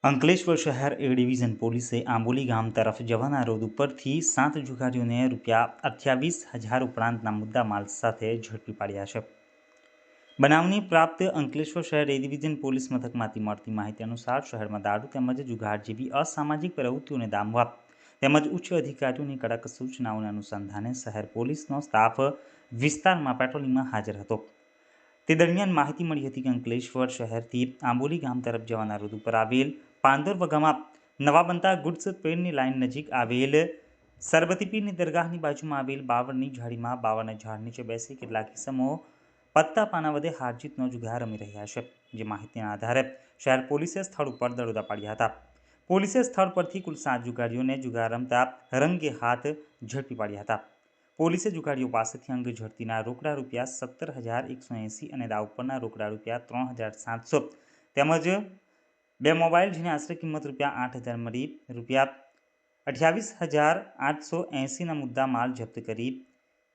અંકલેશ્વર શહેર એ ડિવિઝન પોલીસે આંબોલી ગામ તરફ જવાના રોડ ઉપરથી 7 જુગારીઓને ₹28,000 ઉપરાંતના મુદ્દામાલ સાથે ઝડપી પાડ્યા છે। બનાવની પ્રાપ્ત અંકલેશ્વર શહેર એ ડિવિઝન પોલીસ મથકમાંથી મળતી માહિતી અનુસાર શહેરમાં દારૂ તેમજ જુગાર જેવી અસામાજિક પ્રવૃત્તિઓને ડામવા તેમજ ઉચ્ચ અધિકારીઓની કડક સૂચનાઓના અનુસંધાને શહેર પોલીસનો સ્ટાફ વિસ્તારમાં પેટ્રોલિંગમાં હાજર હતો। તે દરમિયાન માહિતી મળી હતી કે અંકલેશ્વર શહેરથી આંબોલી ગામ તરફ જવાના રોડ ઉપર આવેલ પાંદોર વગામાં નવા બનતા ગુડ્સ ટ્રેનની લાઇન નજીક આવેલ સરબતી પીરની દરગાહની બાજુમાં આવેલ બાવળની ઝાડીમાં બાવળના ઝાડ નીચે બેસી કેટલાક કિસ્મો પત્તા પાના વડે હારજીતનો જુગાર રમી રહ્યા છે। જે માહિતીના આધારે શહેર પોલીસે સ્થળ ઉપર દરોડા પાડ્યા હતા। પોલીસે સ્થળ પરથી કુલ 7 જુગારીઓને જુગાર રમતા રંગે હાથ ઝડપી પાડ્યા હતા। પોલીસે જુગારીઓ પાસેથી અંગ ઝડતીના રોકડા ₹17,180 અને દાવ પરના રોકડા ₹3,700 તેમજ 2 મોબાઈલ જેની આશરે કિંમત ₹8,000 મળી ₹28,880ના મુદ્દા માલ જપ્ત કરી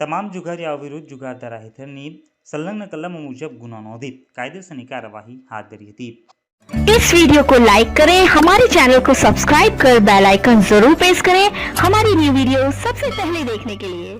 તમામ જુગારીઓ વિરુદ્ધ જુગાર ધારા હેઠળની संलग्न कलमों मुजब गुना नोंधी कायदेसर कार्यवाही हाथ धरी थी। इस वीडियो को लाइक करें, हमारे चैनल को सब्सक्राइब कर बेल आइकन जरूर प्रेस करें हमारी न्यू वीडियो सबसे पहले देखने के लिए।